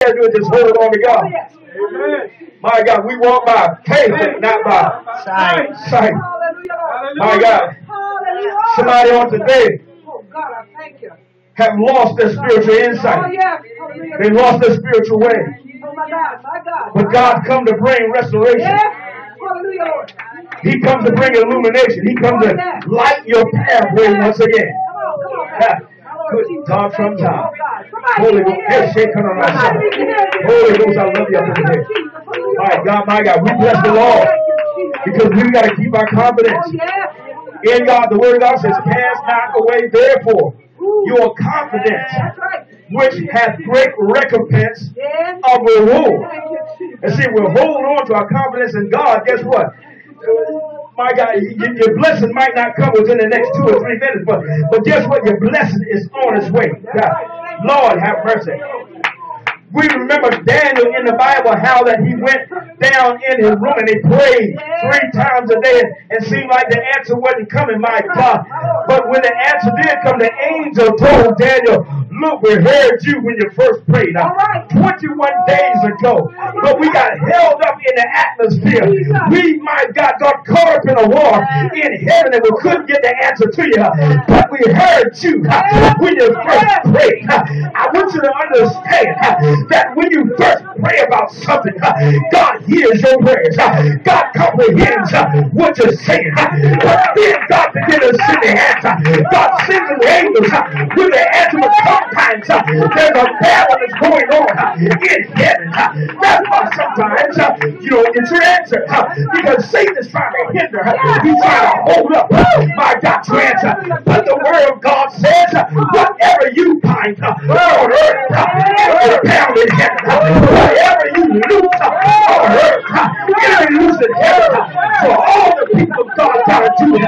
got to do is just hold on to God. My God, we walk by faith, not by sight. My God. Somebody on today have lost their spiritual insight. They lost their spiritual way. But God come to bring restoration. He comes to bring illumination. He comes to light your pathway once again. Good God from time. Holy Ghost, Holy Ghost, I love you up today. My God, we bless the Lord because we got to keep our confidence in God. The Word of God says, cast not away therefore your confidence, which hath great recompense of reward. And see, we'll hold on to our confidence in God. Guess what? My God, your blessing might not come within the next 2 or 3 minutes, but guess what? Your blessing is on its way. God, Lord, have mercy. We remember Daniel in the Bible, how that he went down in his room and he prayed 3 times a day and seemed like the answer wasn't coming, my God. But when the answer did come, the angel told Daniel, look, we heard you when you first prayed. 21 days ago. But we got held up in the atmosphere. We, my God, got caught up in a war in heaven and we couldn't get the answer to you. But we heard you when you first prayed. I want you to understand that when you first pray about something, God hears your prayers. God comprehends what you're saying. But then God begins to send the answer. God sends the angels with the answer. But sometimes there's a battle that's going on in heaven. That's why sometimes you don't get your answer. Because Satan is trying to hinder. He's trying to hold up, my God, your answer. But the Word of God says, whatever you bind on earth, it'll be bound in heaven. Whatever you loose on earth, it'll be loose in heaven. So all the people of God gotta do is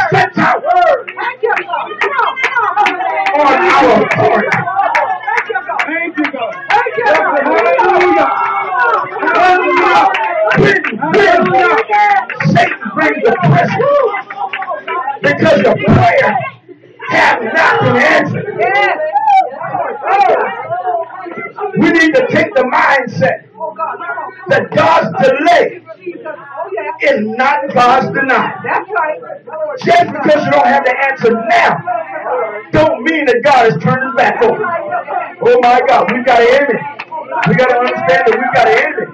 stretch out on our authority. Thank you, God. Thank you, God. Hallelujah. When Satan brings the pressure, because your prayer have not been answered. We need to take the mindset that God's delay is not God's denial. Just because you don't have the answer now, don't mean that God is turning back over. Oh my God, we've got an enemy. We got to understand that we've got an enemy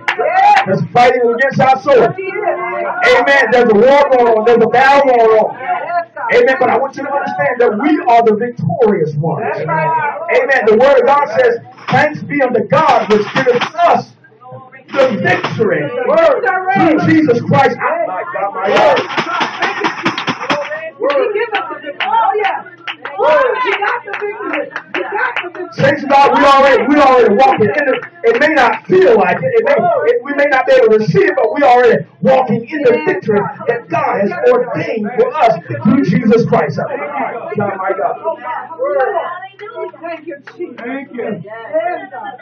that's fighting against our soul. Amen. There's a war going on. There's a battle going on. Amen. But I want you to understand that we are the victorious ones. Amen. The Word of God says, thanks be unto God which giveth us the victory through Jesus Christ. Oh my God, my Lord. Thanks to God, we already walking in it. It may not feel like it. We may not be able to see it, but we already walking in the victory that God has ordained for us through Jesus Christ. Oh my God. Thank you, Jesus. Thank you.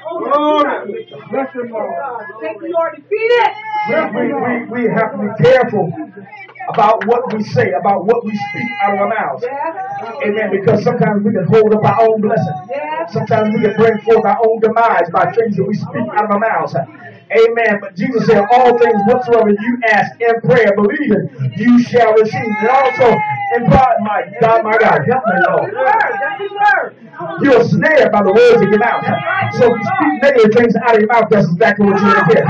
Glory. Bless you, Lord. Thank you, Lord. Defeated. We have to be careful about what we say, about what we speak out of our mouths. Amen. Because sometimes we can hold up our own blessing. Sometimes we can bring forth our own demise by things that we speak out of our mouths. Amen. But Jesus said, all things whatsoever you ask in prayer, believing, you shall receive. And also, in pride, my God, help me, Lord. You're snared by the words of your mouth. So if you speak negative things out of your mouth, that's exactly what you're going to get.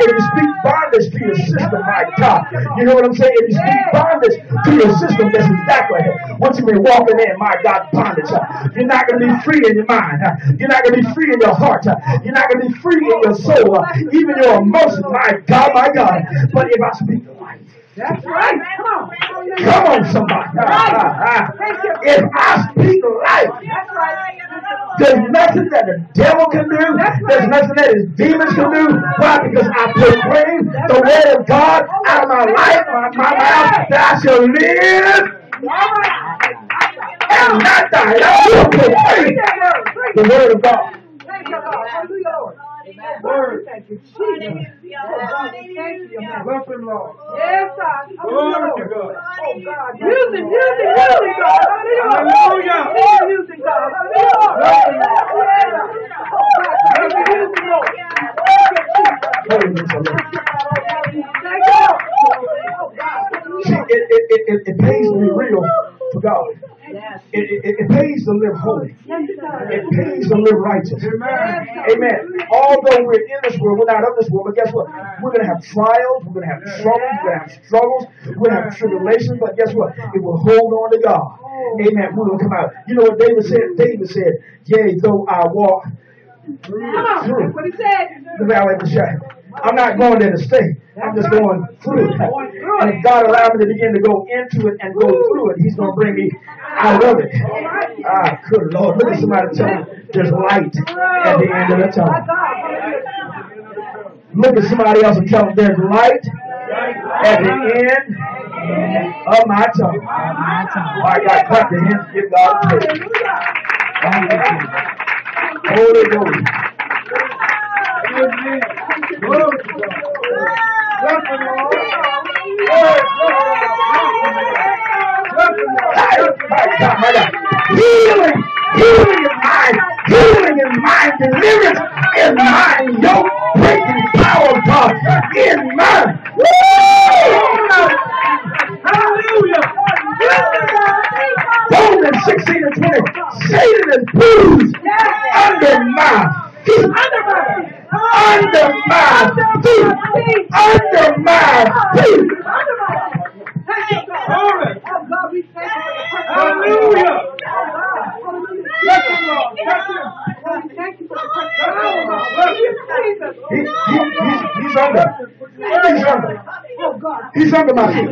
If you speak bondage to your system, my God, you know what I'm saying? If you speak bondage to your system, that's exactly what you've been walking in, my God, bondage. You're not going to be free in your mind. You're not going to be free in your heart. You're not going to be free in your soul. Even your emotions, my God, my God. But if I speak life, that's right. come on, somebody. If I speak life, there's nothing that the devil can do. There's nothing that his demons can do. Why? Because I proclaim the word of God out of my life, my mouth, that I shall live and not die. I will proclaim the word of God. Thank you, Lord. Hallelujah, Lord. Word. Thank you, Jesus. Thank you, man. Bless you, Lord. Yes, God. Glory to God. Oh, God. Using God. Hallelujah. Hallelujah. Using God. Hallelujah. See, it pays to be real for God. It pays to live holy. It pays to live righteous. Amen. Although we're in this world, we're not of this world, but guess what? We're going to have trials. We're going to have troubles. We're going to have struggles. We're going to have tribulations. But guess what? If we'll hold on to God, amen, we're going to come out. You know what David said? David said, yea, though I walk through What he said. the valley of the shadow. I'm not going there to stay. I'm just going through it. And if God allowed me to begin to go into it and go through it, He's going to bring me out of it. Ah, good Lord. Look at somebody tell me there's light at the end of the tunnel. Look at somebody else and tell them there's light at the end of my tunnel. My God, clap your hands, give God praise. Holy Ghost. My God. Healing in mind, deliverance in mind, yoke breaking power of God in mind. Hallelujah. Romans 16 and 20. Satan is bruised under my feet. Under my feet. Hallelujah. He's under my feet.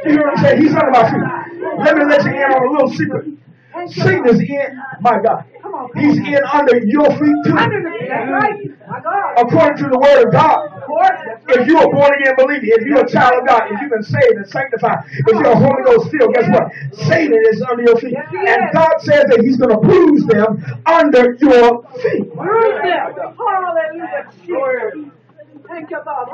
You hear what I'm saying? He's under my feet. Let me let you in on a little secret. Satan is in, my God. He's in under your feet too. According to the word of God. If you are born again believer, if you're a child of God, if you've been saved and sanctified, if you're a Holy Ghost filled, guess what? Satan is under your feet. And God says that He's going to bruise them under your feet. Hallelujah. Thank you, God.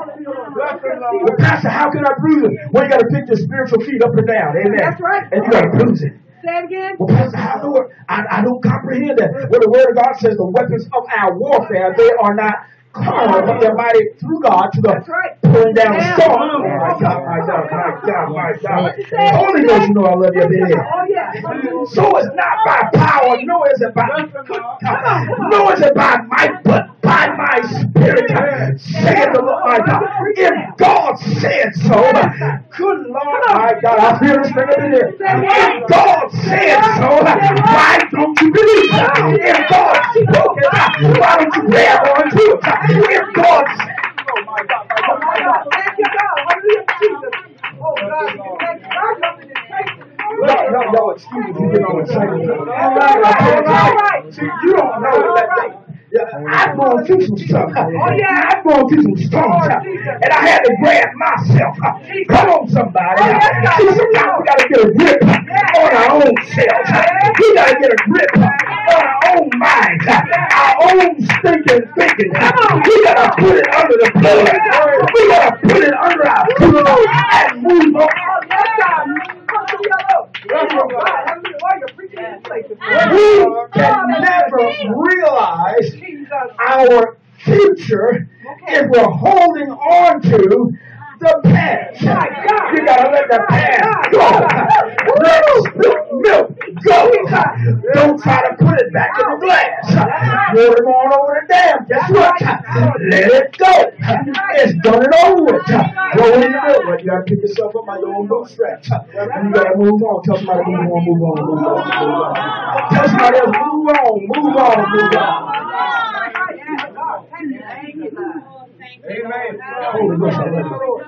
But Pastor, how can I bruise it? Well, you got to pick your spiritual feet up and down. Amen. That's right. And you got to bruise it. Say it again. Well, Pastor, how do I don't comprehend that. Well, the word of God says the weapons of our warfare, they are not carnal, but they're mighty through God to the pulling down the storm. Oh, my God. Holy Ghost, you know I love you, baby. So it's not by power, no is it by might, but by my spirit, saith the Lord my God. If God said so, good Lord my God, I feel this thing over here. If God said so, why don't you believe it? If God spoke it, why don't you grab on to it? If God said, oh my God, Thank you, God. Hallelujah, Jesus. Oh, God. No, excuse me, you get on excited. All right. See, you don't know that thing. I'm going through some stuff. I'm going through some storms. And I had to grab myself. Come on, somebody. See, sometimes we got to get a grip on our own selves. We got to get a grip on our own mind, our own stinking thinking. We got to put it under the blood. We got to put it under our feet and move on. We can never realize our future if we're holding on to the past. You gotta let the past go. Let milk go. Don't try to put it back in the glass. Pour it on over the dam. Guess what? Let it go. It's done it over with. Go in the middle. But you gotta pick yourself up by your own bootstraps. And you gotta move on. Tell somebody move on. Tell somebody else move on. Amen. Holy Ghost, I love you.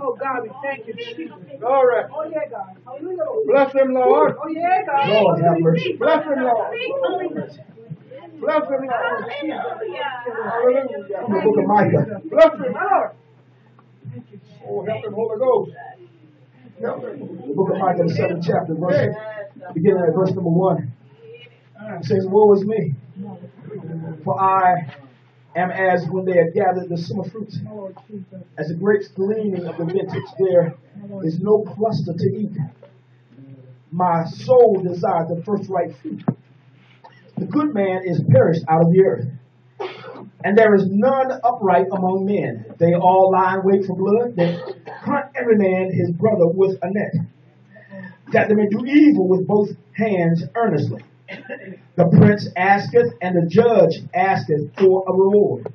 Oh, God, we thank you, Jesus. All right. Oh, yeah, God. Hallelujah. Bless him, Lord. Oh, yeah, God. Lord, have mercy. Bless him, Lord. Bless him, Lord. Hallelujah. From the book of Micah. Bless him, Lord. Oh, help him, Holy Ghost. Help him. The book of Micah, the 7th chapter, beginning at verse number 1. It says, woe is me, for I am as when they have gathered the summer fruits. As the grapes gleaning of the vintage, there is no cluster to eat. My soul desires the first ripe fruit. The good man is perished out of the earth, And there is none upright among men. They all lie in wait for blood. They hunt every man his brother with a net, that they may do evil with both hands earnestly. The prince asketh, and the judge asketh for a reward.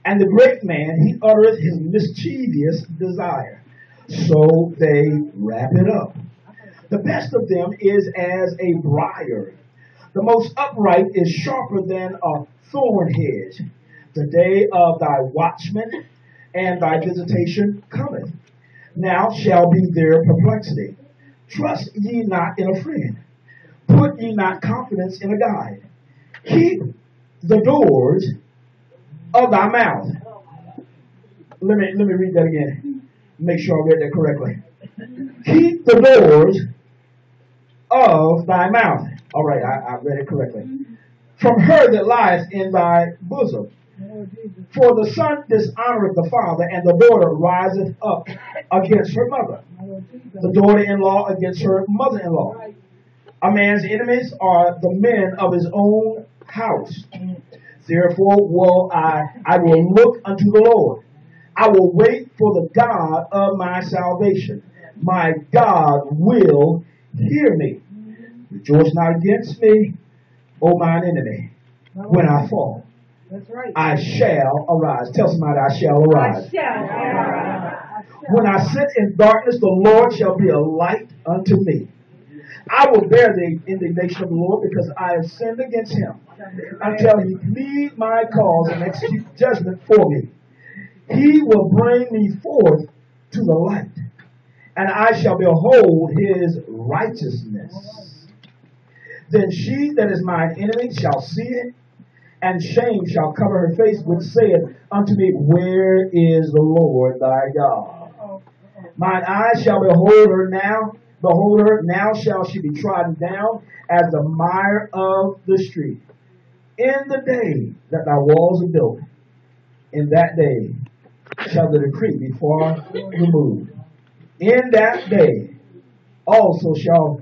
And the great man, he uttereth his mischievous desire. So they wrap it up. The best of them is as a briar. The most upright is sharper than a thorn hedge. The day of thy watchman and thy visitation cometh. Now shall be their perplexity. Trust ye not in a friend. Put ye not confidence in a guide. Keep the doors of thy mouth. Let me read that again. Make sure I read that correctly. Keep the doors of thy mouth. All right, I read it correctly. From her that lieth in thy bosom. For the son dishonoreth the father, and the daughter riseth up against her mother. The daughter-in-law against her mother-in-law. A man's enemies are the men of his own house. Therefore will I will look unto the Lord. I will wait for the God of my salvation. My God will hear me. Rejoice not against me, O mine enemy, when I fall. That's right. I shall arise. Tell somebody, I shall arise. I shall arise. When I sit in darkness, the Lord shall be a light unto me. I will bear the indignation of the Lord, because I have sinned against him, until he plead my cause and execute judgment for me. He will bring me forth to the light, and I shall behold his righteousness. Then she that is mine enemy shall see it, and shame shall cover her face, which saith unto me, Where is the Lord thy God? Mine eyes shall behold her now. Behold her, now shall she be trodden down as the mire of the street. In the day that thy walls are built, in that day shall the decree be far removed. In that day also shall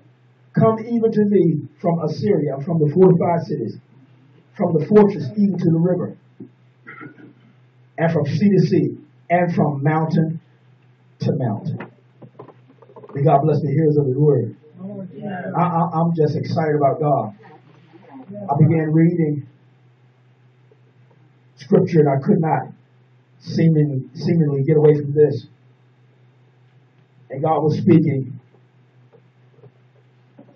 come even to thee from Assyria, from the fortified cities, from the fortress even to the river, and from sea to sea, and from mountain to mountain. May God bless the hearers of his word. I'm just excited about God. I began reading scripture, and I could not seemingly get away from this. And God was speaking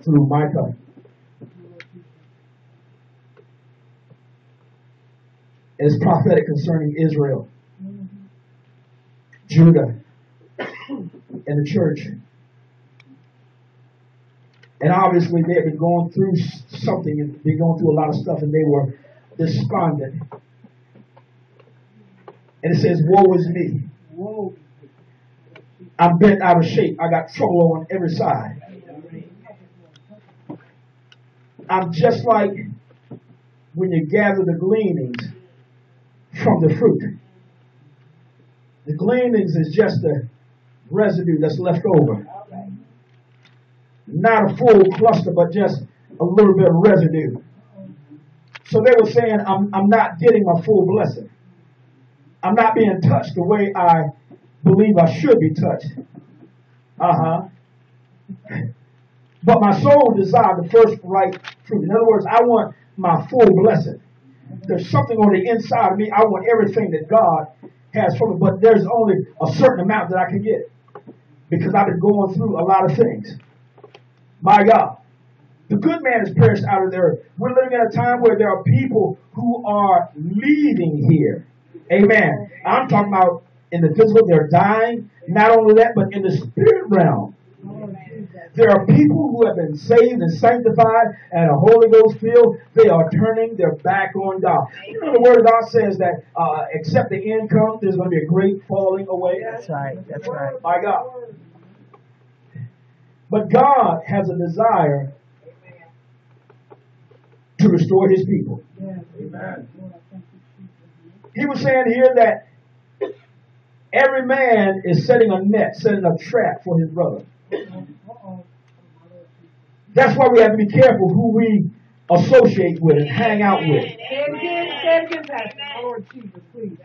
through Micah. It's prophetic concerning Israel, Judah, and the church. And obviously they had been going through something, and been going through a lot of stuff, and they were despondent. And it says, woe is me. Whoa. I'm bent out of shape. I got trouble on every side. I'm just like when you gather the gleanings from the fruit. The gleanings is just the residue that's left over. Not a full cluster, but just a little bit of residue. So they were saying, I'm not getting a full blessing. I'm not being touched the way I believe I should be touched. But my soul desired the first right fruit. In other words, I want my full blessing. There's something on the inside of me. I want everything that God has for me, but there's only a certain amount that I can get, because I've been going through a lot of things. My God. The good man is perished out of there. We're living in a time where there are people who are leaving here. Amen. I'm talking about in the physical, they're dying. Not only that, but in the spirit realm. There are people who have been saved and sanctified and a Holy Ghost filled. They are turning their back on God. You know, the Word of God says that except the end comes, there's going to be a great falling away. That's right. That's right. My God. But God has a desire to restore his people. Amen. He was saying here that every man is setting a net, setting a trap for his brother. That's why we have to be careful who we associate with and hang out with. Lord Jesus, please.